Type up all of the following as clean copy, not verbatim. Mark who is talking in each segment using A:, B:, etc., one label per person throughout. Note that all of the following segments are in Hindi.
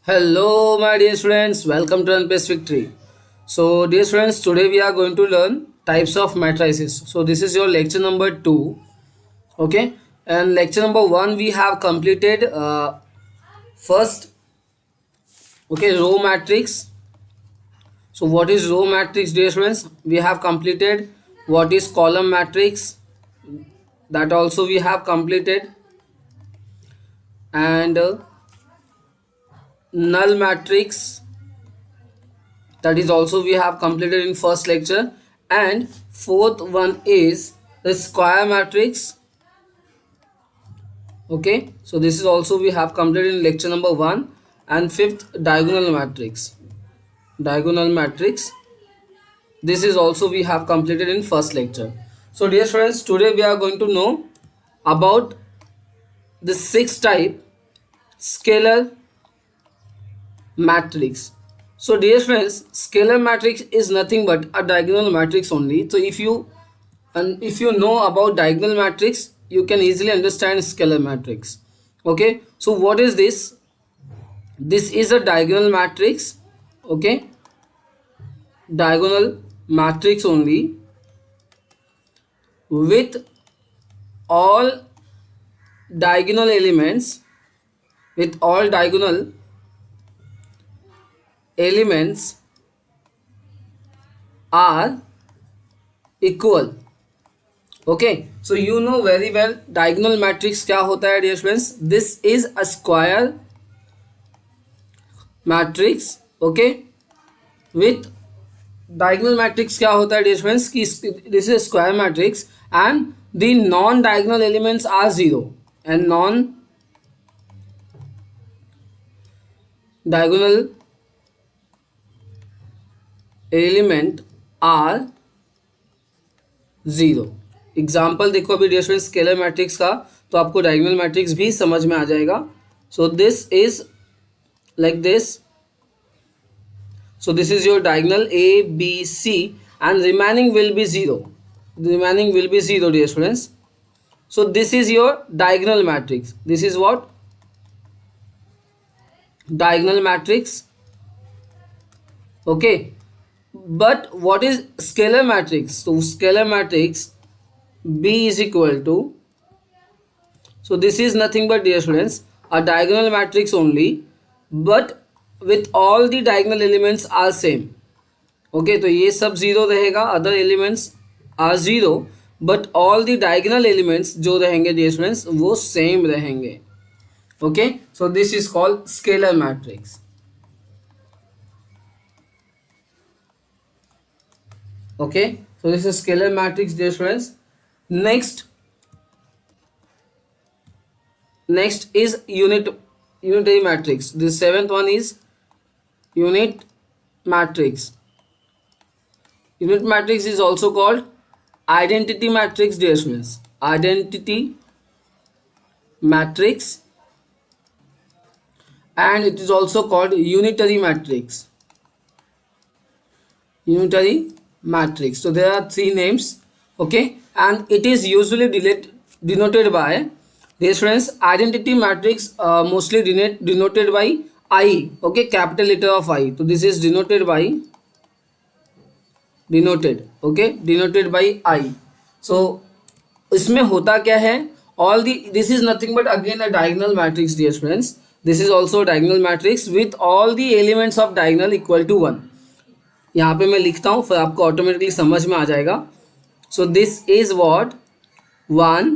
A: Hello, my dear students. Welcome to Unpace Victory. So, dear students, today we are going to learn types of matrices. So, this is your lecture number 2. Okay, and lecture number 1 we have completed first. Okay, row matrix. So, what is row matrix, dear students? We have completed what is column matrix. That also we have completed, and null matrix, that is also we have completed in first lecture, and fourth one is the square matrix. Okay, so this is also we have completed in lecture number 1. And fifth, diagonal matrix, this is also we have completed in first lecture. So dear friends, today we are going to know about the sixth type, scalar matrix. So dear friends, scalar matrix is nothing but a diagonal matrix only. So if you know about diagonal matrix, you can easily understand scalar matrix. Okay, so what is this? This is a diagonal matrix. Okay, diagonal matrix only, with all diagonal elements, with all diagonal elements are equal. Okay, so you know very well diagonal matrix क्या होता है dear friends. This is a square matrix. Okay, with diagonal matrix क्या होता है dear friends कि this is a square matrix and the non diagonal elements are zero, and non diagonal element are zero. Example देखो अभी डियर स्टूडेंट स्केलर मैट्रिक्स का, तो आपको डायगोनल मैट्रिक्स भी समझ में आ जाएगा. So this is like this. So this is your diagonal A B C and remaining will be zero. Remaining will be zero dear students. So this is your diagonal matrix. This is what? Diagonal matrix. Okay, but what is scalar matrix? So scalar matrix B is equal to, so this is nothing but dear students a diagonal matrix only, but with all the diagonal elements are same. Okay, तो ये सब जीरो रहेगा, other elements are zero, but all the diagonal elements जो रहेंगे dear students वो same रहेंगे. Okay, so this is called scalar matrix. Okay, so this is scalar matrix dear students. Next is unitary matrix. The seventh one is unit matrix. Unit matrix is also called identity matrix dear students. Identity matrix, and it is also called unitary matrix. Unitary matrix. So there are three names. Okay, and it is usually denoted by, dear friends, identity matrix mostly denoted by I. Okay, capital letter of I. So this is denoted by denoted by I. So इसमें होता क्या है? This is nothing but again a diagonal matrix dear friends. This is also a diagonal matrix with all the elements of diagonal equal to 1. यहाँ पे मैं लिखता हूँ, फिर आपको ऑटोमेटिकली समझ में आ जाएगा. So this is what 1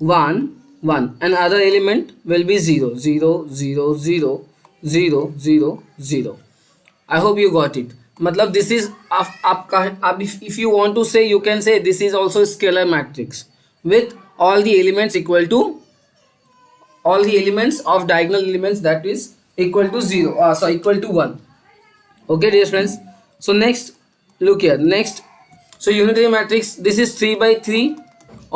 A: 1 1 and other element will be 0 0 0 0 0 0 0. I hope you got it. मतलब दिस इज आपका, आप if you want to say you can say this is also scalar matrix with all the elements equal to all the elements of diagonal elements that is equal to 0, so equal to 1. Okay dear friends, so next look here. Next, so unitary matrix, this is 3 by 3.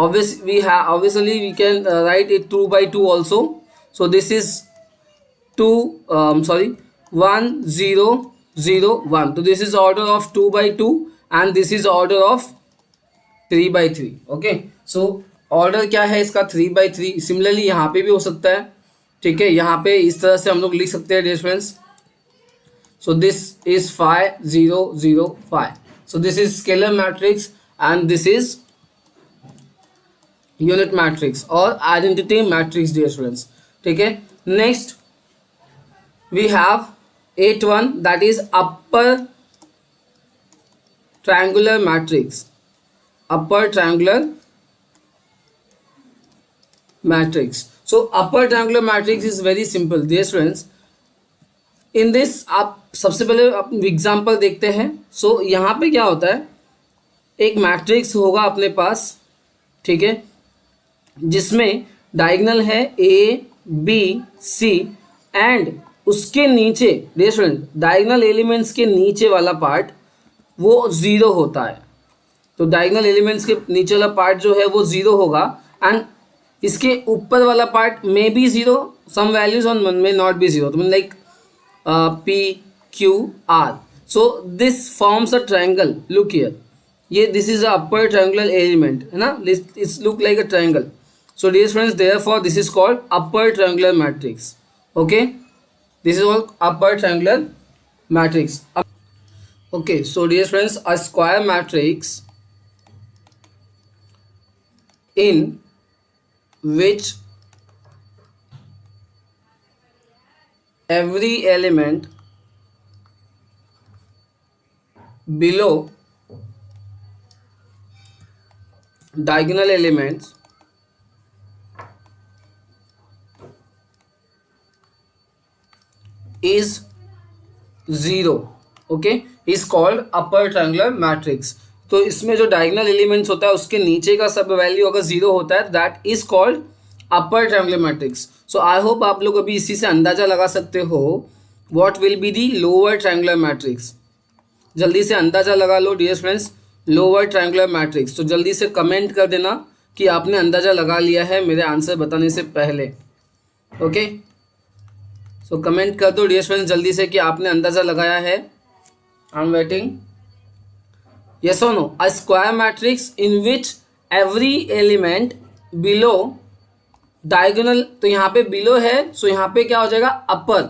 A: Obviously we can write it 2 by 2 also. So this is 2 1 0 0 1. So this is order of 2 by 2 and this is order of 3 by 3. Okay, so order क्या है इसका? 3 by 3. सिमिलरली यहाँ पे भी हो सकता है. ठीक है, यहाँ पे इस तरह से हम लोग लिख सकते हैं dear friends. So this is 5 0 0 5. So this is scalar matrix and this is unit matrix और आइडेंटिटी मैट्रिक्स डियर स्टूडेंट्स. ठीक है. Next we have 8-1 that is upper triangular matrix. Upper triangular matrix. So upper triangular matrix is very simple dear students. In this आप सबसे पहले एग्जाम्पल देखते हैं. सो यहाँ पे क्या होता है, एक मैट्रिक्स होगा अपने पास. ठीक है. जिसमें डायगोनल है ए बी सी एंड उसके नीचे डियर स्टूडेंट डायगोनल एलिमेंट्स के नीचे वाला पार्ट वो ज़ीरो होता है. तो डायगोनल एलिमेंट्स के नीचे वाला पार्ट जो है वो ज़ीरो होगा एंड इसके ऊपर वाला part may be zero, some values on may not be zero. तो like p Q r. So this forms a triangle. Look here, ये this is a upper triangular element है ना. It's look like a triangle. So dear friends, therefore this is called upper triangular matrix. Okay, this is all upper triangular matrix. Okay, so dear friends, a square matrix in which every element below diagonal elements is zero. Okay, is called upper triangular matrix. तो इसमें जो डायगोनल एलिमेंट्स होता है उसके नीचे का सब वैल्यू अगर जीरो होता है that is called upper triangular matrix. So I hope आप लोग अभी इसी से अंदाजा लगा सकते हो what will be the lower triangular matrix. जल्दी से अंदाजा लगा लो dear friends, lower triangular matrix. तो जल्दी से कमेंट कर देना कि आपने अंदाजा लगा लिया है मेरे आंसर बताने से पहले. ओके, सो कमेंट कर दो डियर फ्रेंड्स जल्दी से कि आपने अंदाज़ा लगाया है. I am waiting. यस और no. A square matrix in which every element below diagonal. तो यहाँ पे बिलो है, सो यहाँ पे क्या हो जाएगा अपर.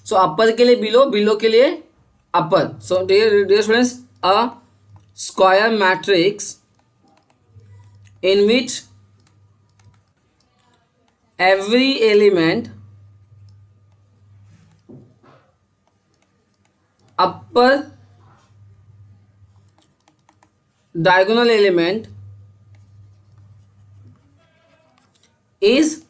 A: सो अपर के लिए बिलो, बिलो के लिए upper. So dear students, a square matrix in which every element upper diagonal element is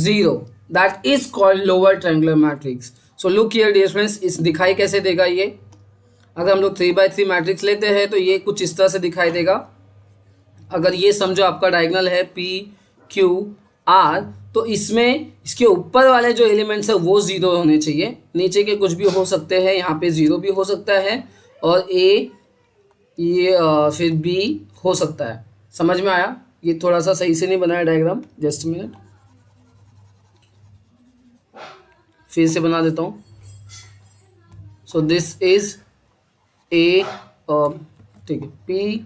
A: zero. That is called lower triangular matrix. So look here dear friends, इस दिखाई कैसे देगा ये. अगर हम लोग 3x3 मैट्रिक्स लेते हैं तो ये कुछ इस तरह से दिखाई देगा. अगर ये समझो आपका डायगोनल है P Q R, तो इसमें इसके ऊपर वाले जो एलिमेंट्स है वो ज़ीरो होने चाहिए. नीचे के कुछ भी हो सकते हैं, यहाँ पे ज़ीरो भी हो सकता है और ए ये फिर बी हो सकता है. समझ में आया? ये थोड़ा सा सही से नहीं बनाया डायग्राम. जस्ट मिनट, फिर से बना देता हूँ. सो दिस इज ए, ठीक है, पी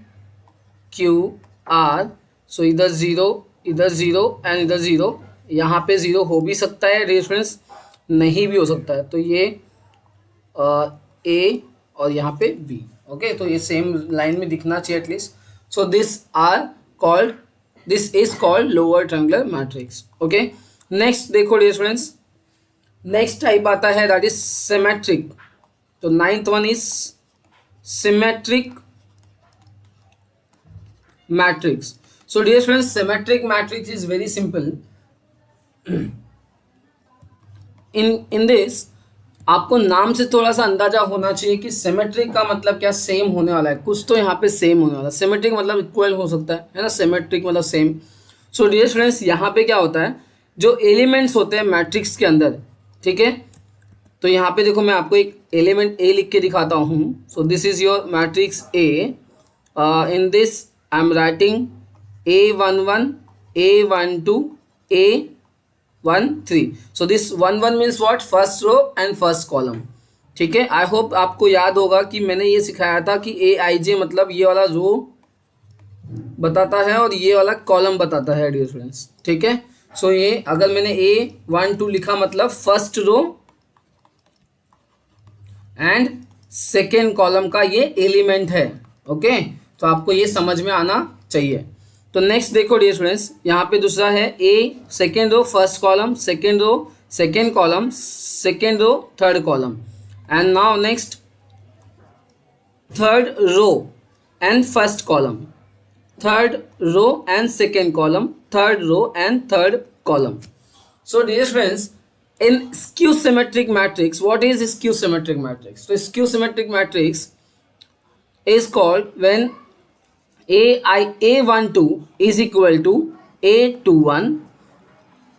A: क्यू आर. सो इधर ज़ीरो एंड इधर ज़ीरो. यहाँ पे ज़ीरो हो भी सकता है रेफरेंस, नहीं भी हो सकता है. तो ये ए और यहाँ पे बी. ओके, तो ये सेम लाइन में दिखना चाहिए at least. So this is called lower triangular matrix. Okay, next देखो डियर स्टूडेंट्स, नेक्स्ट टाइप आता है दैट इज सिमेट्रिक. तो 9th one is symmetric matrix. So dear friends, symmetric matrix is very simple. in this आपको नाम से थोड़ा सा अंदाजा होना चाहिए कि सिमेट्रिक का मतलब क्या, सेम होने वाला है. कुछ तो यहाँ पे सेम होने वाला है. सिमेट्रिक मतलब इक्वल हो सकता है ना. सिमेट्रिक मतलब सेम. सो डियर फ्रेंड्स, यहाँ पे क्या होता है, जो एलिमेंट्स होते हैं मैट्रिक्स के अंदर, ठीक है. तो यहाँ पे देखो मैं आपको एक एलिमेंट ए लिख के दिखाता हूँ. सो this is your matrix A. In this I am writing A11, A12, A13. So this 1 means what? First row and first column. ठीक है. आई होप आपको याद होगा कि मैंने ये सिखाया था कि AIJ मतलब ये वाला रो बताता है और ये वाला कॉलम बताता है डियर फ्रेंड्स. ठीक है. सो ये अगर मैंने A12 लिखा मतलब first row and second column का ये एलिमेंट है। ओके, तो आपको ये समझ में आना चाहिए। तो नेक्स्ट देखो डियर स्टूडेंट्स, यहाँ पे दूसरा है a second row first column, second row second column, second row third column, and now next third row and first column, third row and second column, third row and third column. So dear friends, in skew symmetric matrix, what is skew symmetric matrix? So skew symmetric matrix is called when A12 is equal to A21,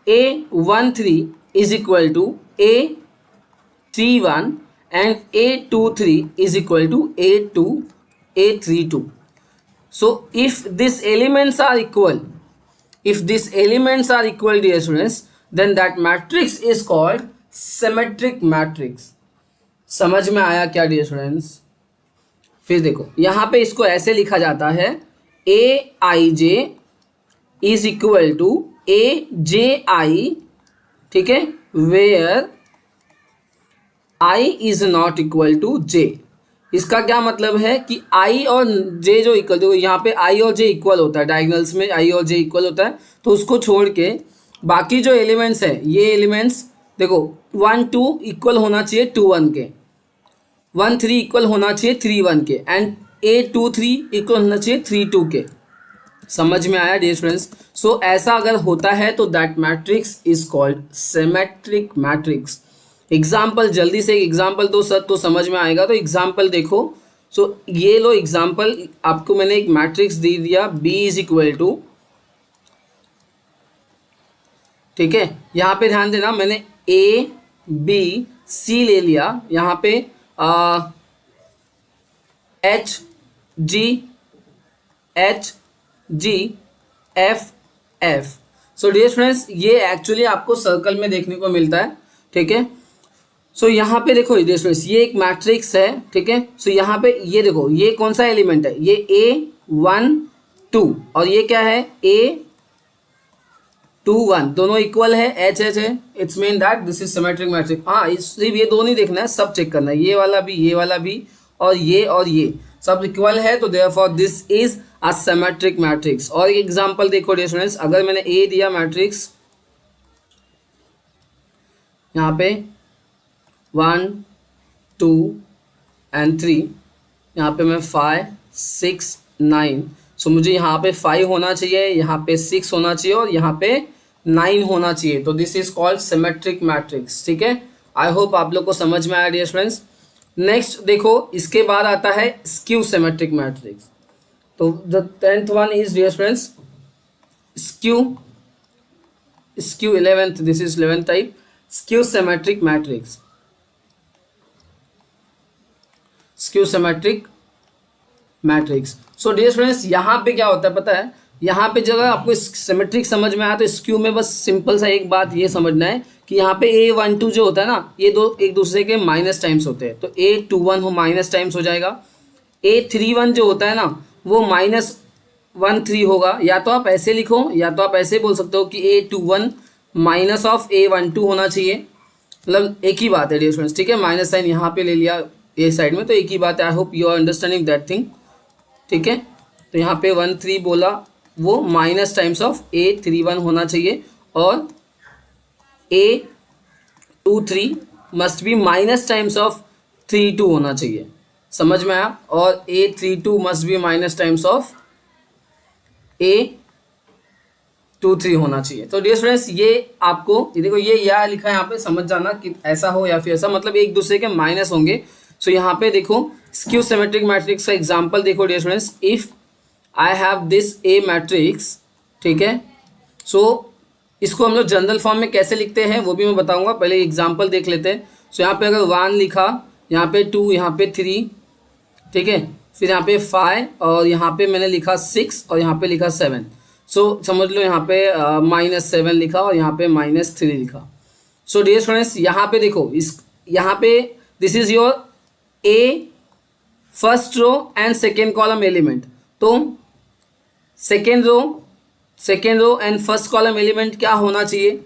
A: A13 is equal to A31 and A23 is equal to A32. So if these elements are equal, dear students, then that matrix is called symmetric matrix. समझ में आया क्या डियर स्टूडेंट्स? फिर देखो यहाँ पे इसको ऐसे लिखा जाता है Aij is equal to Abi, ठीक है, where I is not equal to J. इसका क्या मतलब है कि आई और जे जो इक्वल, देखो यहाँ पे आई और जे इक्वल होता है, डायगोनल्स में आई और जे इक्वल होता है, तो उसको छोड़ के बाकी जो एलिमेंट्स है, ये एलिमेंट्स देखो 1 2 इक्वल होना चाहिए 2 1 के, 1 3 इक्वल होना चाहिए 3 1 के, एंड A23 इक्वल होना चाहिए 3 2 के। समझ में आया डियर स्टूडेंट्स? सो ऐसा अगर होता है तो that matrix is called symmetric matrix. Example, जल्दी से एग्जाम्पल दो सर तो समझ में आएगा। तो एग्जाम्पल देखो, सो ये लो एग्जाम्पल, आपको मैंने एक मैट्रिक्स दे दिया B इज इक्वल टू, ठीक है, यहाँ पे ध्यान देना, मैंने A B C ले लिया, यहाँ पे H G F F। So dear students, ये एक्चुअली आपको सर्कल में देखने को मिलता है, ठीक है। सो यहाँ पे देखो ये एक मैट्रिक्स है, ठीक है। सो यहाँ पे ये देखो, ये कौन सा एलिमेंट है, ये A12 और ये क्या है A21, दोनों इक्वल है, H H है, it's mean that this is symmetric matrix. हाँ, सिर्फ ये दो नहीं देखना है, सब चेक करना है, ये वाला भी और ये सब इक्वल है, तो therefore this is a symmetric matrix. और एक एग्जांपल देखो डियर स्टूडेंट्स, अगर मैंने A दिया मैट्रिक्स, यहाँ पे 1 2 एंड 3, यहाँ पे मैं 5 6 9, सो मुझे यहाँ पे 5 होना चाहिए, यहाँ पे 6 होना चाहिए और यहाँ पे 9 होना चाहिए, तो this is called symmetric matrix, ठीक है। आई होप आप लोग को समझ में आया डियर स्टूडेंट्स। नेक्स्ट देखो, इसके बाद आता है स्क्यू सिमेट्रिक मैट्रिक्स। तो the 10th one is dear students skew 11th, this is 11th type skew symmetric matrix. Skew symmetric matrix. So dear students, यहाँ पे क्या होता है पता है, यहाँ पे जगह आपको सिमेट्रिक समझ में आया तो स्क्यू में बस सिंपल सा एक बात ये समझना है कि यहाँ पे A12 जो होता है ना, ये दो एक दूसरे के माइनस टाइम्स होते हैं, तो A21 हो माइनस टाइम्स हो जाएगा, A31 जो होता है ना वो -13 होगा। या तो आप ऐसे लिखो या तो आप ऐसे बोल सकते हो कि A21 माइनस ऑफ A12 होना चाहिए, मतलब एक ही बात है डियर स्टूडेंट्स, ठीक है। माइनस साइन यहाँ पे ले लिया ए साइड में, तो एक ही बात है। I hope you are understanding that thing, ठीक है। तो यहाँ पे 1 3 बोला, वो माइनस टाइम्स ऑफ A31 होना चाहिए, और A23 must be minus times of 32 होना चाहिए। समझ में आया? और A32 must be minus times of A23 होना चाहिए। तो डियर स्टूडेंट्स, ये आपको ये देखो, ये या लिखा है यहाँ पे, समझ जाना कि ऐसा हो या फिर ऐसा, मतलब एक दूसरे के माइनस होंगे। सो यहाँ पे देखो स्क्यू सिमेट्रिक मैट्रिक्स का एग्जांपल देखो dear students, if I have this A matrix, ठीक है। सो इसको हम लोग जनरल फॉर्म में कैसे लिखते हैं वो भी मैं बताऊंगा, पहले एग्जांपल देख लेते हैं। सो यहाँ पे अगर 1 लिखा, यहाँ पे 2, यहाँ पे 3, ठीक है, फिर यहाँ पे 5 और यहाँ पे मैंने लिखा 6 और यहाँ पे लिखा 7। सो समझ लो यहाँ पे -7 लिखा और यहाँ पे -3 लिखा। सो डियर स्टूडेंट्स, यहाँ पे देखो, इस यहाँ पे this is your a first row and second column element. तो second row and first column element क्या होना चाहिए,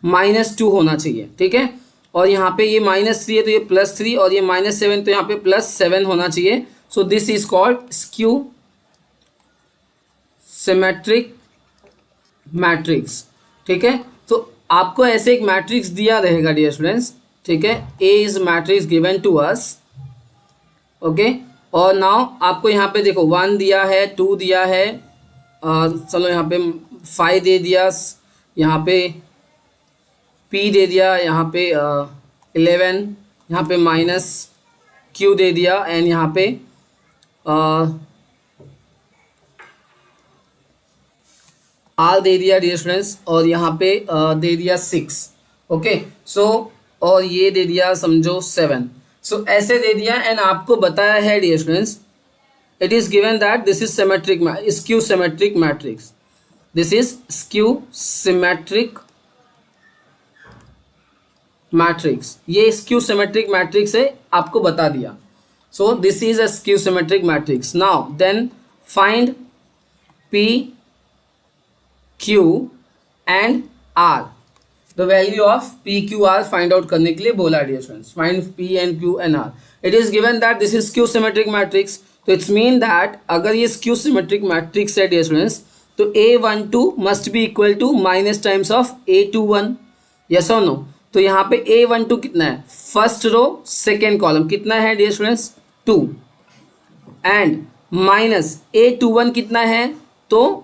A: -2 होना चाहिए, ठीक है। और यहाँ पे ये -3 है तो ये +3 और ये -7 तो यहाँ पे +7 होना चाहिए. सो this is called skew symmetric matrix. ठीक है, तो आपको ऐसे एक मैट्रिक्स दिया रहेगा डियर स्टूडेंट्स. ठीक है, A is matrix given to us. Okay, और नाउ आपको यहाँ पे देखो 1 दिया है, 2 दिया है, चलो यहाँ पे 5 दे दिया, यहाँ पे P दे दिया, यहाँ पे 11, यहाँ पे -Q दे दिया, एंड यहाँ पे R दे दिया डियर स्टूडेंट्स, और यहाँ पे दे दिया 6. ओके, सो और ये दे दिया समझो 7. सो ऐसे दे दिया एंड आपको बताया है dear students, it is given that this is skew symmetric matrix. This is skew symmetric matrix. ये skew symmetric matrix है, आपको बता दिया. So this is a skew symmetric matrix. Now then find P, Q and R. The value of P, Q, R find out करने के लिए बोला dear students. Find P and Q and R. It is given that this is skew symmetric matrix. तो इट्स मीन दैट अगर ये स्क्यू सिमेट्रिक मैट्रिक्स है डियर स्टूडेंट्स, तो A12 must be equal to minus times of A21. Yes और नो? तो यहाँ पे A12 कितना है, फर्स्ट रो सेकेंड कॉलम कितना है dear students, 2, and minus A21 कितना है, तो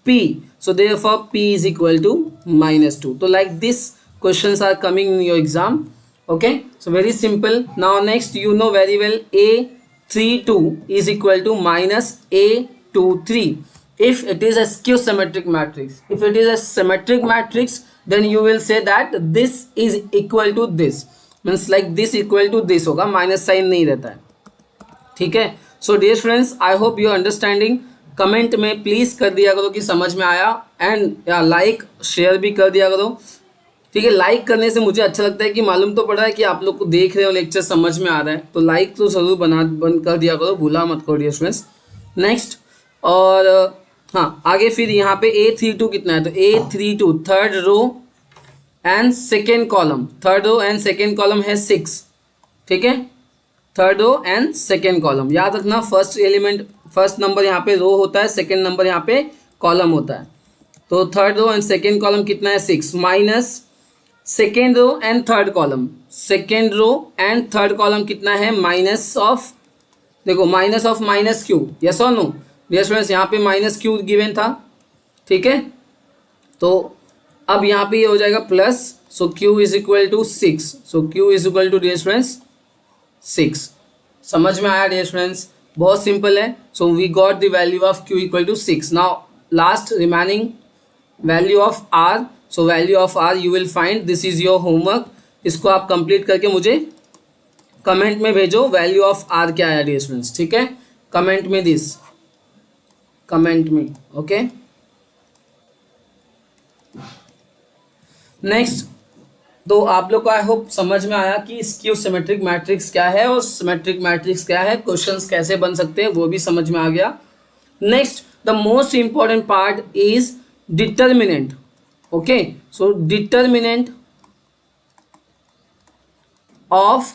A: P. So therefore P is equal to -2. तो like this questions are coming in your exam. Okay, so very simple. Now next, you know very well A32 is equal to minus A23 if it is a skew symmetric matrix. If it is a symmetric matrix, then you will say that this is equal to this, means like this equal to this होगा, माइनस साइन नहीं रहता है. ठीक है, so dear friends, I hope you understanding. Comment में प्लीज़ कर दिया करो कि समझ में आया, एंड या लाइक शेयर भी कर दिया करो. ठीक है, लाइक करने से मुझे अच्छा लगता है कि मालूम तो पड़ रहा है कि आप लोग को देख रहे हो, लेक्चर समझ में आ रहा है. तो लाइक तो ज़रूर बंद कर दिया करो, भूला मत करो डियर स्टूडेंट्स. नेक्स्ट, और हाँ आगे फिर यहाँ पे A32 कितना है, तो A32 third row and second column, third row and second column है 6. ठीक है, third row and second column याद रखना. फर्स्ट एलिमेंट, फर्स्ट नंबर यहाँ पे रो होता है, सेकेंड नंबर यहाँ पे कॉलम होता है. तो third row and second column कितना है, 6, minus second row and third column, second row and third column कितना है, माइनस ऑफ, देखो minus of minus q. Yes और नो डियर स्टूडेंट्स, यहाँ पे माइनस क्यू गिवन था. ठीक है, तो अब यहाँ पे ये हो जाएगा plus. So q is equal to 6. सो q is equal to dear students 6. समझ में आया डियर स्टूडेंट्स, बहुत सिंपल है. So we got the value of q equal to 6. Now last remaining value of r. So value of r you will find, this is your homework. इसको आप कंप्लीट करके मुझे कमेंट में भेजो वैल्यू ऑफ आर क्या है डियर स्टूडेंट्स. ठीक है, कमेंट में दिस, कमेंट में. ओके, नेक्स्ट, तो आप लोग को आई होप समझ में आया कि स्क्यू सिमेट्रिक मैट्रिक्स क्या है और सिमेट्रिक मैट्रिक्स क्या है, क्वेश्चंस कैसे बन सकते हैं वो भी समझ में आ गया. Next, the most important part is determinant. Okay, so determinant of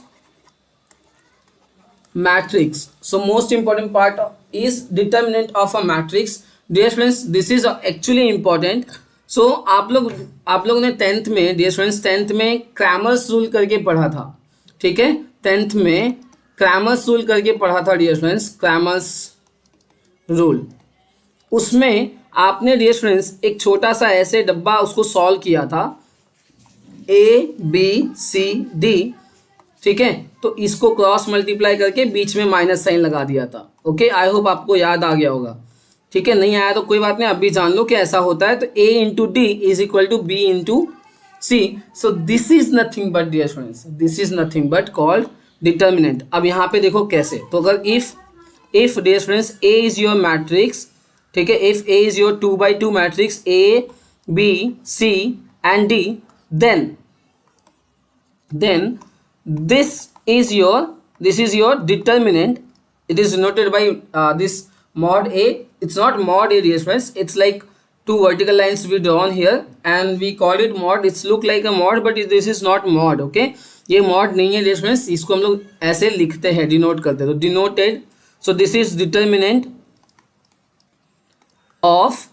A: matrix. So most important part is determinant of a matrix. Dear friends, this is actually important. So आप लोग ने 10th में डियर स्टूडेंट्स 10th में क्रैमर्स रूल करके पढ़ा था. ठीक है, 10th में क्रैमर्स रूल करके पढ़ा था डियर स्टूडेंट्स, क्रैमर्स रूल. उसमें आपने डियर स्टूडेंट्स एक छोटा सा ऐसे डब्बा उसको सॉल्व किया था, ABCD. ठीक है, तो इसको क्रॉस मल्टीप्लाई करके बीच में माइनस साइन लगा दिया था. ओके, आई होप आपको याद आ गया होगा. ठीक है, नहीं आया तो कोई बात नहीं, अभी जान लो कि ऐसा होता है. तो A into D is equal to B into C. So this is nothing but dear students, this is nothing but called determinant. अब यहाँ पे देखो कैसे, तो अगर if dear students A is your matrix, ठीक है, if A is your 2x2 matrix A B C and D, then this is your determinant. It is denoted by this mod A. It's not mod A dear friends, it's like two vertical lines we drawn here and we called it mod. It's look like a mod but this is not mod. Okay, ये mod नहीं है dear friends, इसको हम लोग ऐसे लिखते हैं, डिनोट करते हैं. तो denoted, so this is determinant of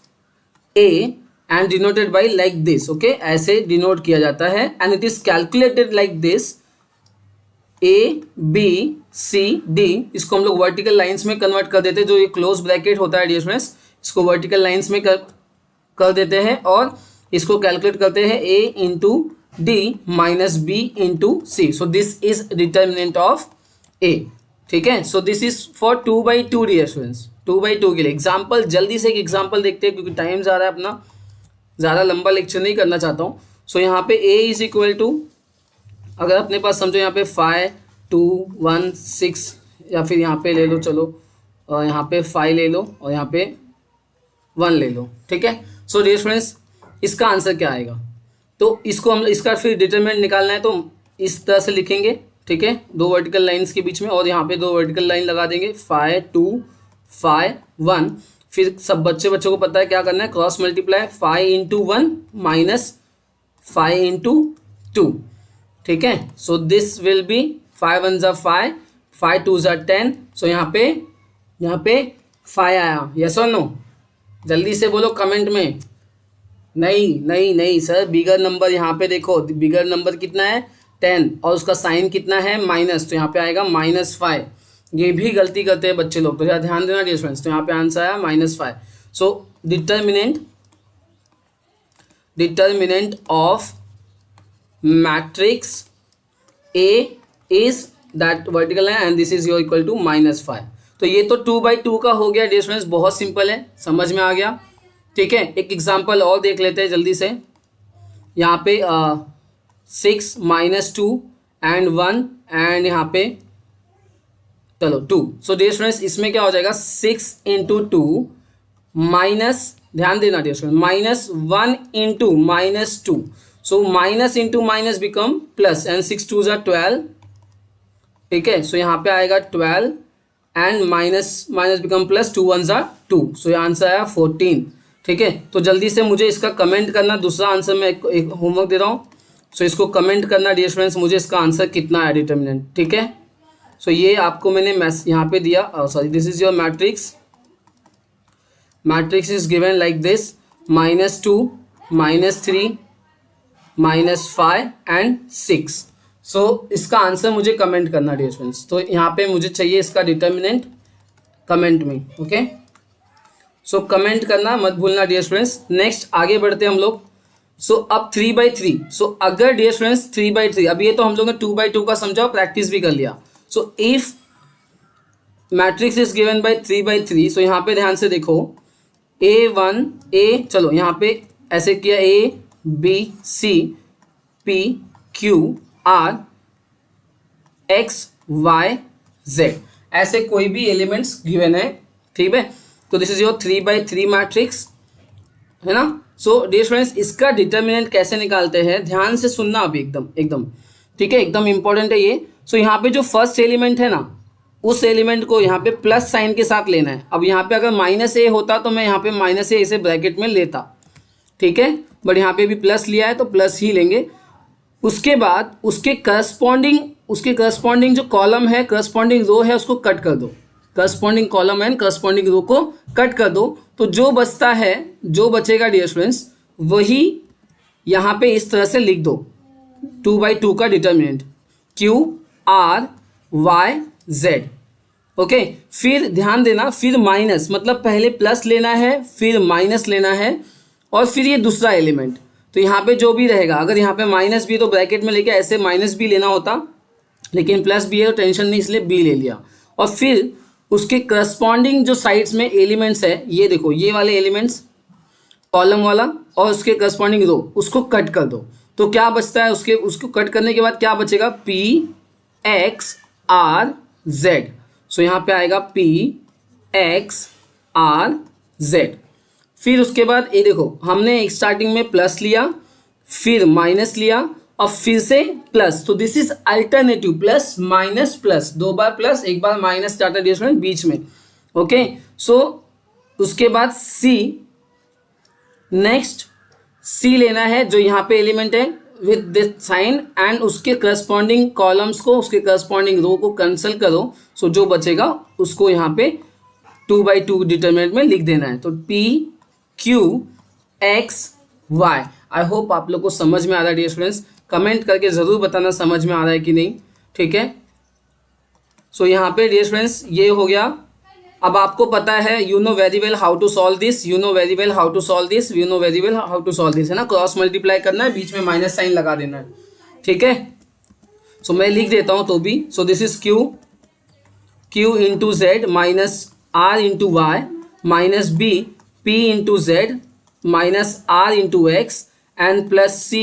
A: a and denoted by like this. Okay, ऐसे डिनोट किया जाता है and it is calculated like this. A B C D इसको हम लोग वर्टिकल लाइंस में कन्वर्ट कर देते हैं. जो ये क्लोज ब्रैकेट होता है डियर फ्रेंड्स, इसको वर्टिकल लाइंस में कर देते हैं और इसको कैलकुलेट करते हैं A into D minus B into C. So this is determinant of A. ठीक है, so this is for 2/2 dear students. 2/2 के लिए एग्जाम्पल, जल्दी से एक एग्जाम्पल देखते हैं क्योंकि टाइम जा रहा है अपना, ज़्यादा लंबा लेक्चर नहीं करना चाहता हूँ. सो यहाँ पे A इज इक्वल टू, अगर अपने पास समझो यहाँ पे 5 2 1 6 या फिर यहाँ पे ले लो, चलो यहाँ पे 5 ले लो और यहाँ पे 1 ले लो. ठीक है, सो डियर फ्रेंड्स इसका आंसर क्या आएगा? तो इसको हम इसका फिर डिटरमिनेंट निकालना है तो इस तरह से लिखेंगे. ठीक है, दो वर्टिकल लाइंस के बीच में और यहाँ पे दो वर्टिकल लाइन लगा देंगे. 5 2 5 1. फिर सब बच्चों को पता है क्या करना है, cross multiply. 5 into 1 minus 5 into 2. ठीक है, सो दिस विल बी 5 1 ज़ा 5, 5 2 ज़ा 10. सो यहाँ पे 5 आया. यस और नो? जल्दी से बोलो कमेंट में. नहीं सर, बिगर नंबर यहाँ पे देखो, बिगर नंबर कितना है 10 और उसका साइन कितना है माइनस, तो यहाँ पे आएगा -5. ये भी गलती करते हैं बच्चे लोग, तो यहाँ ध्यान देना डियर फ्रेंड्स. तो यहाँ पे आंसर आया -5. So determinant of matrix A is that vertical है and this is your equal to -5. तो ये तो 2/2 का हो गया डियर फ्रेंड्स, बहुत सिंपल है, समझ में आ गया. ठीक है, एक एग्जांपल और देख लेते हैं जल्दी से. यहाँ पे 6 -2 एंड 1 एंड यहाँ पे चलो 2. सो डियर फ्रेंड्स इसमें क्या हो जाएगा, 6 इंटू 2 माइनस, ध्यान देना dear friends, -1 into -2. So minus into minus become plus and 6 2 ज़ा 12. ठीक है, सो यहाँ पे आएगा 12 एंड माइनस बिकम प्लस, 2 1 ज़ा 2. सो ये आंसर आया 14. ठीक है, तो जल्दी से मुझे इसका कमेंट करना. दूसरा आंसर मैं एक होमवर्क दे रहा हूँ, सो इसको कमेंट करना डियर फ्रेंड्स, मुझे इसका आंसर कितना है डिटर्मिनेंट. ठीक है, सो ये आपको मैंने यहाँ पे दिया. Sorry, this is your matrix is given like this, -2 -3 -5 and 6. सो इसका आंसर मुझे कमेंट करना डियर फ्रेंड्स. तो यहाँ पे मुझे चाहिए इसका डिटर्मिनेंट कमेंट में. ओके, सो कमेंट करना मत भूलना डियर फ्रेंड्स. नेक्स्ट आगे बढ़ते हैं हम लोग. सो अब 3/3. सो अगर डियर फ्रेंड्स 3/3, अब ये तो हम लोग ने 2/2 का समझा, प्रैक्टिस भी कर लिया. So if matrix is given by 3/3, सो यहाँ पे ध्यान से देखो, A1 A, चलो यहाँ पे ऐसे किया, A B C P Q R X Y Z, ऐसे कोई भी एलिमेंट्स गिवन है. ठीक है, तो दिस इज योर 3/3 मैट्रिक्स, है ना. सो डियर फ्रेंड्स इसका डिटर्मिनेंट कैसे निकालते हैं, ध्यान से सुनना अभी एकदम. ठीक है, एकदम इंपॉर्टेंट है ये. सो यहाँ पे जो फर्स्ट एलिमेंट है ना, उस एलिमेंट को यहाँ पे प्लस साइन के साथ लेना है. अब यहाँ पे अगर -a होता तो मैं यहाँ पे -a इसे ब्रैकेट में लेता. ठीक है, बट यहाँ पे भी प्लस लिया है तो प्लस ही लेंगे. उसके बाद उसके करस्पॉन्डिंग जो कॉलम है, करस्पॉन्डिंग रो है, उसको कट कर दो. करस्पॉन्डिंग कॉलम एंड करस्पॉन्डिंग रो को कट कर दो. तो जो बचता है, जो बचेगा डियर स्टूडेंट्स, वही यहाँ पे इस तरह से लिख दो, 2/2 का डिटर्मिनेंट QRYZ. ओके, फिर ध्यान देना, फिर माइनस, मतलब पहले प्लस लेना है, फिर माइनस लेना है, और फिर ये दूसरा एलिमेंट. तो यहाँ पे जो भी रहेगा, अगर यहाँ पे माइनस भी तो ब्रैकेट में लेके ऐसे माइनस भी लेना होता, लेकिन प्लस भी है तो टेंशन नहीं, इसलिए बी ले लिया. और फिर उसके करस्पॉन्डिंग जो साइड्स में एलिमेंट्स है, ये देखो, ये वाले एलिमेंट्स, कॉलम वाला और उसके करस्पॉन्डिंग रो, उसको कट कर दो. तो क्या बचता है, उसको कट करने के बाद क्या बचेगा, PXRZ. सो यहाँ पे आएगा PXRZ. फिर उसके बाद ये देखो, हमने एक स्टार्टिंग में प्लस लिया, फिर माइनस लिया और फिर से प्लस. तो this is alternative, plus minus plus, 2 बार प्लस 1 बार माइनस स्टार्टर बीच में. ओके, सो उसके बाद C नेक्स्ट सी लेना है जो यहाँ पे एलिमेंट है विद दिस साइन, एंड उसके करस्पॉन्डिंग कॉलम्स को, उसके करस्पॉन्डिंग रो को कैंसिल करो। सो जो बचेगा उसको यहाँ पे 2/2 डिटरमिनेंट में लिख देना है। तो P Q X Y। आई होप आप लोग को समझ में आ रहा है डियर स्टूडेंट्स, कमेंट करके ज़रूर बताना समझ में आ रहा है कि नहीं, ठीक है। सो यहाँ पे डियर स्टूडेंट्स ये हो गया। अब आपको पता है, you know very well how to solve this, you know very well how to solve this, you know very well how to solve this, है ना। क्रॉस मल्टीप्लाई करना है, बीच में माइनस साइन लगा देना है, ठीक है। सो मैं लिख देता हूँ तो भी। So this is Q into Z minus R into Y minus B P into Z minus R into X and plus C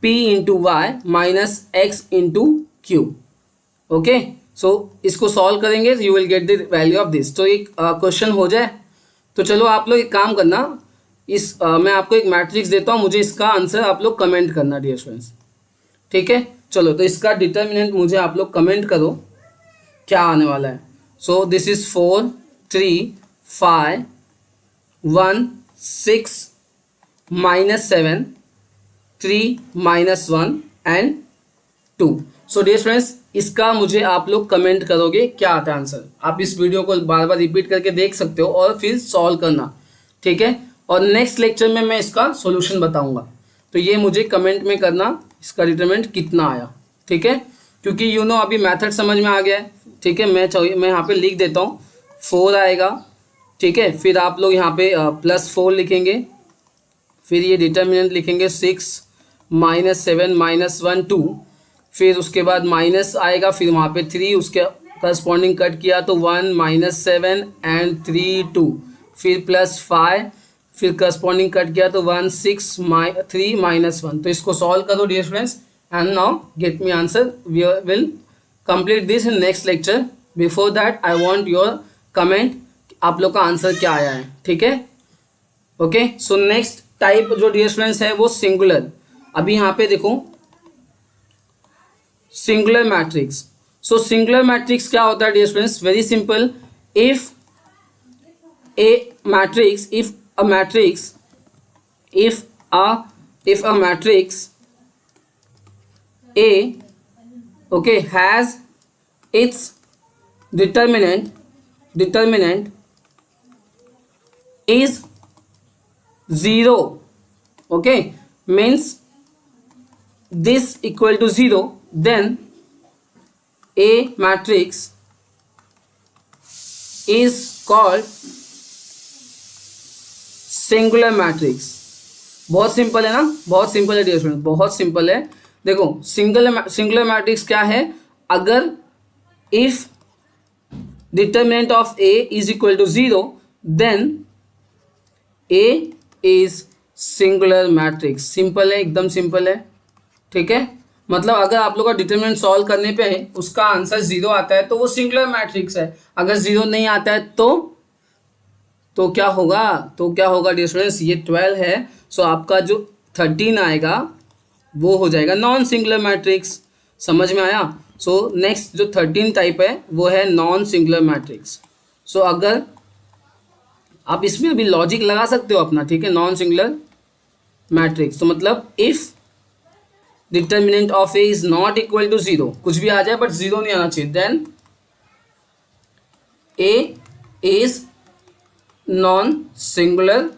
A: P into Y minus X into Q। Okay, so इसको सॉल्व करेंगे you will get the value of this. तो एक क्वेश्चन हो जाए। तो चलो आप लोग एक काम करना, इस मैं आपको एक मैट्रिक्स देता हूँ, मुझे इसका आंसर आप लोग कमेंट करना डियर स्टूडेंट्स, ठीक है। चलो तो इसका डिटर्मिनेंट मुझे आप लोग कमेंट करो क्या आने वाला है। So this is 4 3 5 1 6 -7 3 -1 and 2। So dear friends इसका मुझे आप लोग कमेंट करोगे क्या आता है आंसर। आप इस वीडियो को बार बार रिपीट करके देख सकते हो और फिर सॉल्व करना, ठीक है। और नेक्स्ट लेक्चर में मैं इसका सॉल्यूशन बताऊंगा, तो ये मुझे कमेंट में करना इसका डिटरमिनेंट कितना आया, ठीक है। क्योंकि यू नो अभी मेथड समझ में आ गया है, ठीक है। मैं यहाँ पे लिख देता हूँ 4 आएगा, ठीक है। फिर आप लोग यहाँ पे +4 लिखेंगे, फिर ये डिटर्मिनेंट लिखेंगे 6 -7 -1 2, फिर उसके बाद माइनस आएगा, फिर वहाँ पे 3 उसके करस्पॉन्डिंग कट किया तो 1 -7 एंड 3 2, फिर +5, फिर करस्पॉन्डिंग कट किया तो 1 6 3 -1। तो इसको सॉल्व करो dear friends and now get me answer. We will complete this in next lecture. Before that I want your comment, आप लोग का आंसर क्या आया है, ठीक है। ओके, सो नेक्स्ट टाइप जो डियर स्टूडेंट्स है वो सिंगुलर। अभी यहाँ पे देखो singular matrix. So singular matrix क्या होता है dear students, very simple. If a matrix if a matrix A, okay, has its determinant is 0, okay, means this equal to 0, then A matrix is called singular matrix. बहुत सिंपल है ना, बहुत सिंपल है डियर स्टूडेंट, बहुत सिंपल है। देखो सिंगुलर मैट्रिक्स क्या है, अगर if determinant of A is equal to 0 then A is singular matrix. Simple है, एकदम सिंपल है, ठीक है। मतलब अगर आप लोग का डिटर्मिनेंट सॉल्व करने पे है उसका आंसर 0 आता है तो वो सिंगुलर मैट्रिक्स है। अगर 0 नहीं आता है तो क्या होगा डियर स्टूडेंट्स, ये 12 है, सो आपका जो 13 आएगा वो हो जाएगा नॉन सिंगुलर मैट्रिक्स। समझ में आया। सो नेक्स्ट जो 13 टाइप है वो है नॉन सिंगुलर मैट्रिक्स। सो अगर आप इसमें अभी लॉजिक लगा सकते हो अपना, ठीक है। नॉन सिंगुलर मैट्रिक्स तो मतलब if determinant of A is not equal to 0, कुछ भी आ जाए बट 0 नहीं आना चाहिए, then A is non singular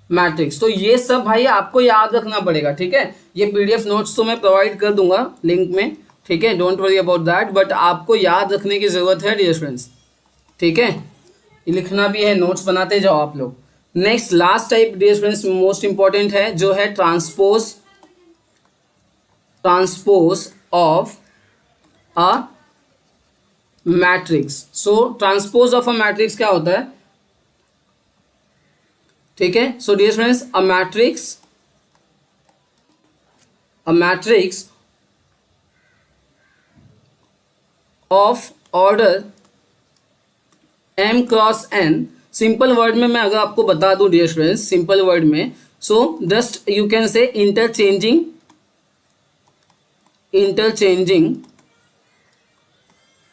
A: matrix. तो ये सब भाई आपको याद रखना पड़ेगा, ठीक है। ये पीडीएफ नोट्स तो मैं प्रोवाइड कर दूंगा लिंक में, ठीक है, don't worry about that, but आपको याद रखने की जरूरत है डियर फ्रेंड्स, ठीक है। लिखना भी है, नोट्स बनाते जाओ आप लोग। Next last type dear friends most important है, जो है transpose of a matrix. So transpose of a matrix क्या होता है, ठीक है। So dear friends a matrix of order m cross n। Simple word में मैं अगर आपको बता दूं डियर फ्रेंड्स, सिंपल वर्ड में, so just you can say interchanging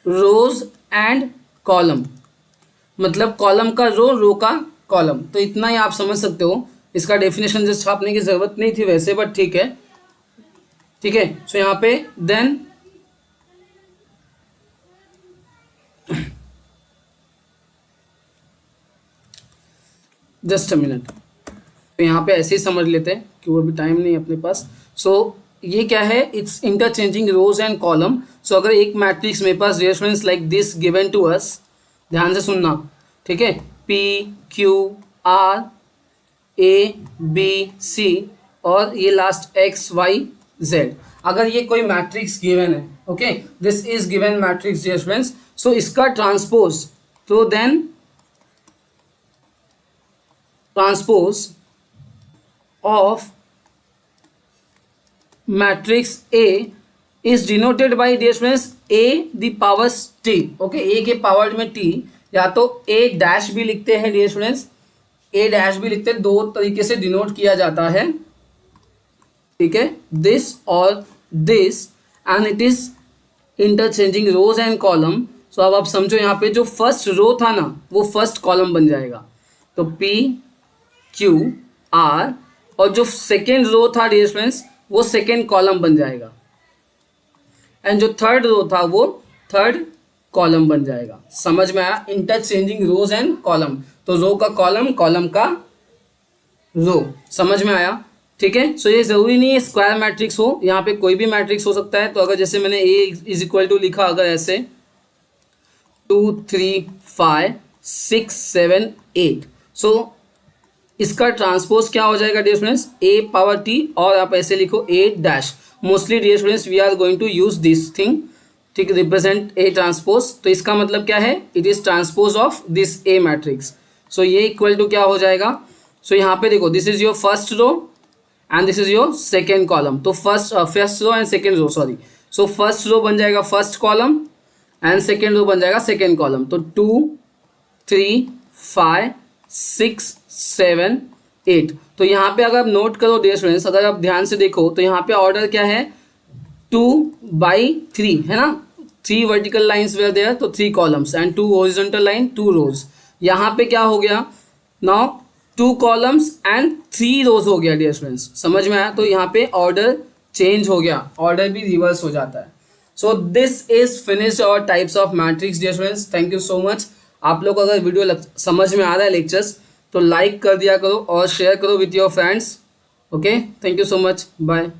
A: rows and column. मतलब कॉलम का रो का कॉलम। तो इतना ही आप समझ सकते हो, इसका डेफिनेशन जस्ट छापने की ज़रूरत नहीं थी वैसे, बट ठीक है, ठीक है। सो यहाँ पे देन जस्ट अ मिनट, तो यहाँ पे ऐसे ही समझ लेते हैं कि वो अभी टाइम नहीं है अपने पास। सो ये क्या है, it's interchanging rows and column. So अगर एक मैट्रिक्स मेरे पास reference like this given to us, ध्यान से सुनना, ठीक है, P Q R A B C और ये लास्ट एक्स वाई जेड, अगर ये कोई मैट्रिक्स गिवन है, okay, this is given matrix reference, so इसका ट्रांसपोज, तो then transpose of matrix A is denoted by dear friends A the power t, okay, A के पावर में t, या तो A डैश भी लिखते हैं dear friends, A डैश भी लिखते हैं, दो तरीके से डिनोट किया जाता है, ठीक है, दिस और this, and it is interchanging rows and column. So अब आप समझो यहाँ पे जो फर्स्ट रो था ना वो फर्स्ट कॉलम बन जाएगा, तो P Q R, और जो सेकेंड रो था डियर फ्रेंड्स वो सेकेंड कॉलम बन जाएगा, एंड जो थर्ड रो था वो थर्ड कॉलम बन जाएगा। समझ में आया, इंटरचेंजिंग रोज एंड कॉलम, तो रो का कॉलम, कॉलम का रो, समझ में आया, ठीक है। सो ये जरूरी नहीं है स्क्वायर मैट्रिक्स हो, यहाँ पे कोई भी मैट्रिक्स हो सकता है। तो अगर जैसे मैंने A इज इक्वल टू लिखा, अगर ऐसे 2 3 5 6 7 8, सो इसका ट्रांसपोज क्या हो जाएगा dear friends, A power T, और आप ऐसे लिखो A dash. Mostly dear friends we are going to use this thing, ठीक, रिप्रेजेंट ए ट्रांसपोज। तो इसका मतलब क्या है, it is transpose of this A matrix. So ये इक्वल टू क्या हो जाएगा, सो यहाँ पे देखो, this is your first row and this is your second column, तो first row and second row, sorry, so first row बन जाएगा first column and second row बन जाएगा सेकेंड कॉलम। तो 2 3 5 6 7 8, तो यहाँ पे अगर आप नोट करो डियर फ्रेंड्स, अगर आप ध्यान से देखो तो यहाँ पे ऑर्डर क्या है, 2/3 है ना, 3 वर्टिकल लाइन्स वेयर देयर, तो 3 कॉलम्स एंड 2 हॉरिजॉन्टल लाइन 2 रोज। यहाँ पे क्या हो गया, नाउ 2 कॉलम्स एंड 3 रोज हो गया डियर फ्रेंड्स, समझ में आया। तो यहाँ पे ऑर्डर चेंज हो गया, ऑर्डर भी रिवर्स हो जाता है। सो दिस इज फिनिश्ड और types of matrix dear friends, thank you so much. आप लोग को अगर वीडियो समझ में आ रहा है लेक्चर्स, तो लाइक कर दिया करो और शेयर करो with your friends, okay, thank you so much, bye.